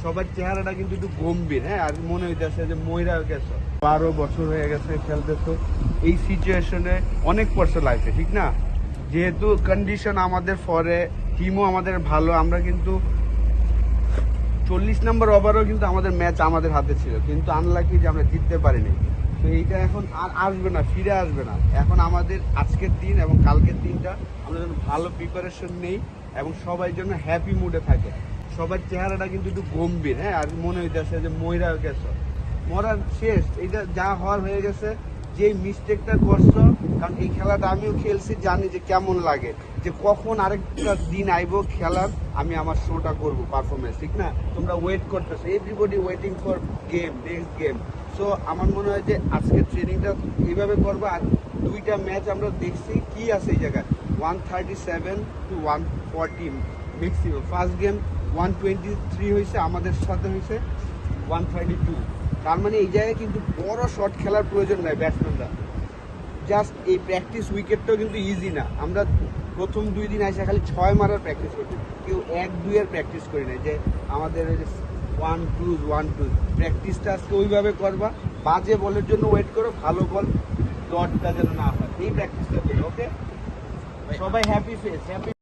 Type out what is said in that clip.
সবার চেহারাটা কিন্তু একটু গম্ভীর, হ্যাঁ, আর মনে হইতেছে যে ময়রা গেছে। 12 বছর হয়ে গেছে খেলতেছো, এই সিচুয়েশনে অনেক পড়ছে লাইফে, ঠিক না? যেহেতু কন্ডিশন আমাদের ফরে, টিমও আমাদের ভালো, আমরা কিন্তু 40 নম্বর ওভারও কিন্তু আমাদের ম্যাচ আমাদের হাতে ছিল, কিন্তু আনলাকি যে আমরা জিততে পারিনি। তো এইটা এখন আর আসবে না, ফিরে আসবে না। এখন আমাদের আজকের দিন এবং কালকের দিনটা আমরা যেন ভালো প্রিপারেশন নেই এবং সবাই জন্য হ্যাপি মুডে থাকে। সবার চেহারাটা কিন্তু একটু গম্ভীর, হ্যাঁ, আর মনে হইতেছে যে ময়রা গেছে, মরার শেষ, এইটা যা হওয়ার হয়ে গেছে। যে মিস্টেকটা করছো, কারণ এই খেলাটা আমিও খেলছি, জানি যে কেমন লাগে, যে কখন আরেকটা দিন আইবো খেলার, আমি আমার শোটা করবো, পারফরমেন্স, ঠিক না? তোমরা ওয়েট করতেছো, everybody waiting for game, next game. So আমার মনে হয় যে আজকের ট্রেনিংটা এইভাবে করবো। আর দুইটা ম্যাচ আমরা দেখছি কি আছে এই জায়গায়, 137 to 140 ম্যাক্সিমাম। ফার্স্ট গেম 123 হয়েছে, আমাদের সাথে হয়েছে 132। তার মানে এই জায়গায় কিন্তু বড় শট খেলার প্রয়োজন নাই ব্যাটসম্যানরা। জাস্ট এই প্র্যাকটিস উইকেটটাও কিন্তু ইজি না। আমরা প্রথম 2 দিন আসে খালি 6 মারার প্র্যাকটিস করছি, কেউ 1-2 এর প্র্যাকটিস করি না, যে আমাদের ওই যে 1-2 প্র্যাকটিসটা আজকে ওইভাবে করবা। বাজে বলের জন্য ওয়েট করো, ভালো বল ডটটা যেন না হয়, এই প্র্যাকটিসটা করো। ওকে, সবাই হ্যাপি ফেস, হ্যাপি।